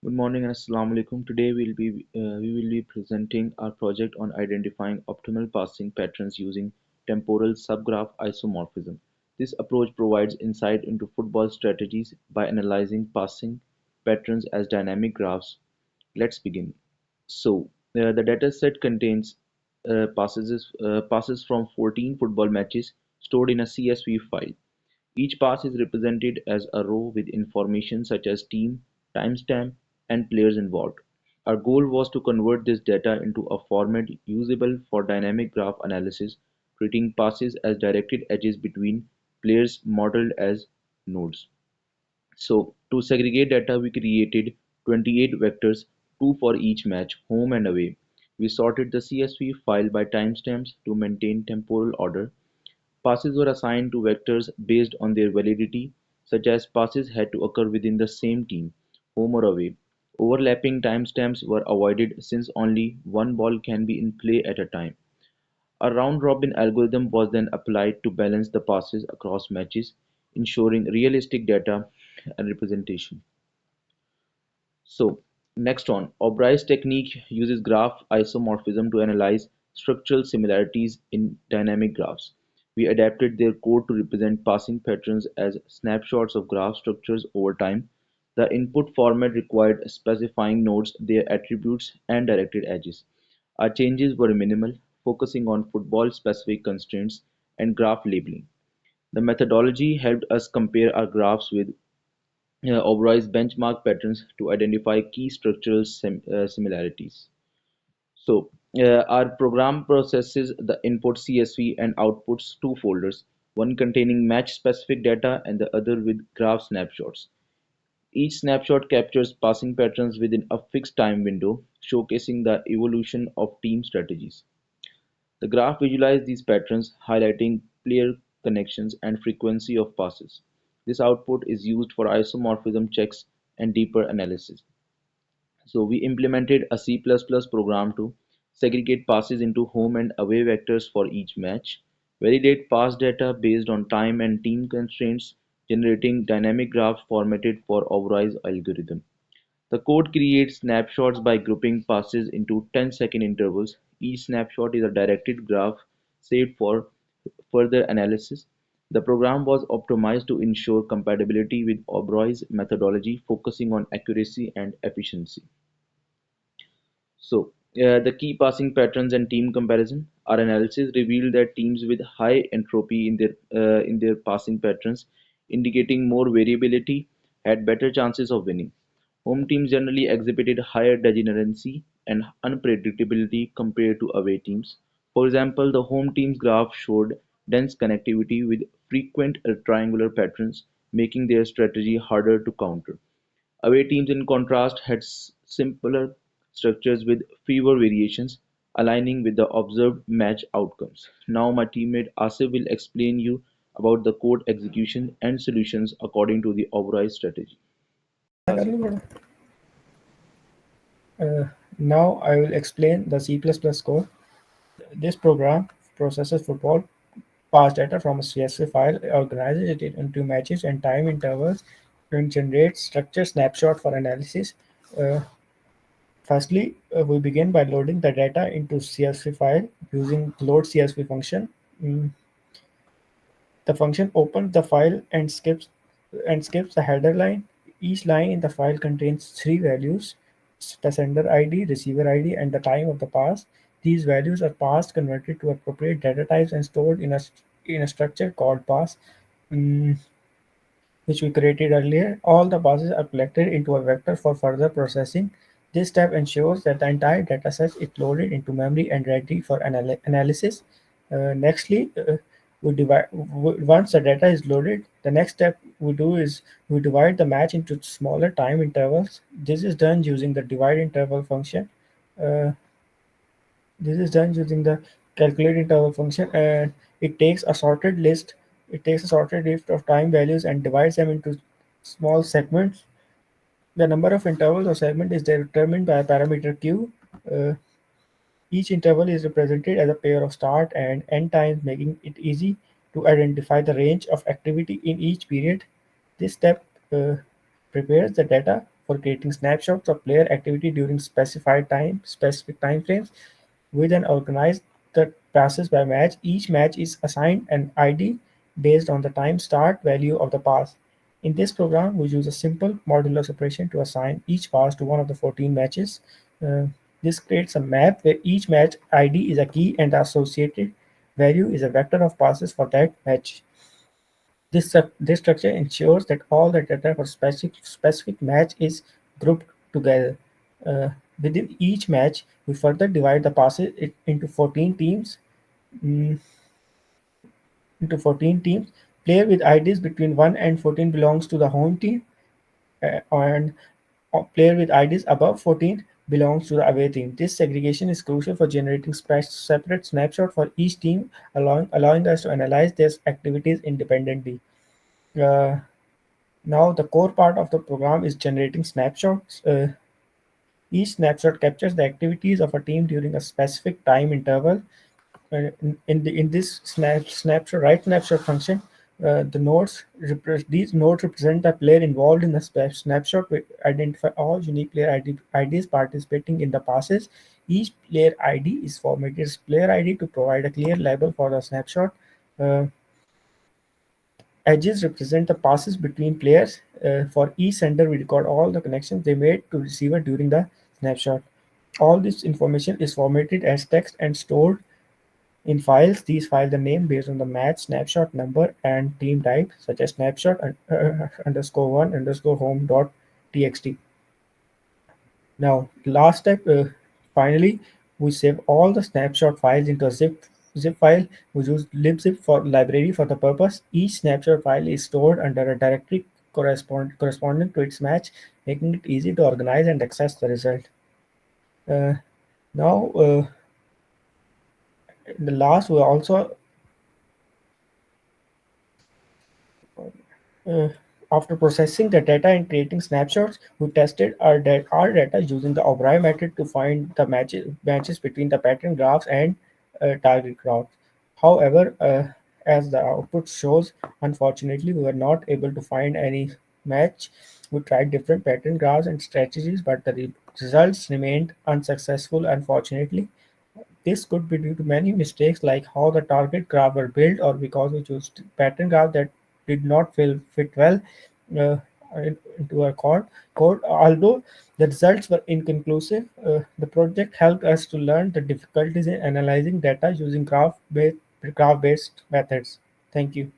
Good morning and assalamu alaikum. Today we will be presenting our project on identifying optimal passing patterns using temporal subgraph isomorphism. This approach provides insight into football strategies by analyzing passing patterns as dynamic graphs. Let's begin. The data set contains passes from 14 football matches stored in a CSV file. Each pass is represented as a row with information such as team, timestamp, and players involved. Our goal was to convert this data into a format usable for dynamic graph analysis, treating passes as directed edges between players modeled as nodes. To segregate data, we created 28 vectors, two for each match, home and away. We sorted the CSV file by timestamps to maintain temporal order. Passes were assigned to vectors based on their validity, such as passes had to occur within the same team, home or away. Overlapping timestamps were avoided since only one ball can be in play at a time. A round-robin algorithm was then applied to balance the passes across matches, ensuring realistic data and representation. So, next on, O'Brien's technique uses graph isomorphism to analyze structural similarities in dynamic graphs. We adapted their code to represent passing patterns as snapshots of graph structures over time. The input format required specifying nodes, their attributes, and directed edges. Our changes were minimal, focusing on football-specific constraints and graph labeling. The methodology helped us compare our graphs with O'Brien's benchmark patterns to identify key structural similarities. Our program processes the input CSV and outputs two folders, one containing match-specific data and the other with graph snapshots. Each snapshot captures passing patterns within a fixed time window, showcasing the evolution of team strategies. The graph visualizes these patterns, highlighting player connections and frequency of passes. This output is used for isomorphism checks and deeper analysis. We implemented a C++ program to segregate passes into home and away vectors for each match, validate pass data based on time and team constraints, generating dynamic graphs formatted for O'Brien's algorithm. The code creates snapshots by grouping passes into 10-second intervals. Each snapshot is a directed graph saved for further analysis. The program was optimized to ensure compatibility with O'Brien's methodology, focusing on accuracy and efficiency. The key passing patterns and team comparison. Our analysis revealed that teams with high entropy in their passing patterns, indicating more variability, had better chances of winning. Home teams generally exhibited higher degeneracy and unpredictability compared to away teams. For example, the home team's graph showed dense connectivity with frequent triangular patterns, making their strategy harder to counter. Away teams, in contrast, had simpler structures with fewer variations, aligning with the observed match outcomes. Now, my teammate Asif will explain you about the code execution and solutions according to the overall strategy. Uh, Now I will explain the C++ code. This program processes football pass data from a CSV file, organizes it into matches and time intervals, and generates structured snapshot for analysis. Uh, Firstly, we begin by loading the data into CSV file using load CSV function. Mm, The function opens the file and skips the header line. Each line in the file contains three values: the sender ID, receiver ID, and the time of the pass. These values are passed, converted to appropriate data types, and stored in a structure called pass, mm, which we created earlier. All the passes are collected into a vector for further processing. This step ensures that the entire dataset is loaded into memory and ready for analysis. Nextly, once the data is loaded, the next step we do is we divide the match into smaller time intervals. This is done using the divide interval function. Uh, this is done using the calculate interval function, and it takes a sorted list. It takes a sorted list of time values and divides them into small segments. The number of intervals or segment is determined by a parameter q. Uh, each interval is represented as a pair of start and end times, making it easy to identify the range of activity in each period. This step prepares the data for creating snapshots of player activity during specific time frames with an organized that passes by match. Each match is assigned an ID based on the time start value of the pass. In this program, we use a simple modulus operation to assign each pass to one of the 14 matches. Uh, this creates a map where each match ID is a key and the associated value is a vector of passes for that match. This structure ensures that all the data for specific match is grouped together. Uh, Within each match, we further divide the passes into 14 teams. mm, into 14 teams. Player with IDs between 1 and 14 belongs to the home team, and player with IDs above 14 belongs to the away team. This segregation is crucial for generating separate snapshots for each team, allowing us to analyze their activities independently. Uh, Now, the core part of the program is generating snapshots. Each snapshot captures the activities of a team during a specific time interval. In this snapshot right snapshot function, these nodes represent the player involved in the snapshot. We identify all unique IDs participating in the passes. Each player ID is formatted as player ID to provide a clear label for the snapshot. Uh, Edges represent the passes between players. For each sender, we record all the connections they made to receiver during the snapshot. All this information is formatted as text and stored in files. These files are named based on the match, snapshot number, and team type, such as snapshot underscore one underscore home dot txt. Now, last step, finally, we save all the snapshot files into a zip file. We use libzip for library for the purpose. Each snapshot file is stored under a directory corresponding to its match, making it easy to organize and access the result. Uh, Now, the last we also Uh, After processing the data and creating snapshots, we tested our data using the O'Brien method to find the matches between the pattern graphs and target graphs. However, as the output shows, unfortunately, we were not able to find any match. We tried different pattern graphs and strategies, but the results remained unsuccessful, unfortunately. This could be due to many mistakes like how the target graph were built or because we chose pattern graph that did not fit well uh, into our code. Although the results were inconclusive, the project helped us to learn the difficulties in analyzing data using graph-based methods. Thank you.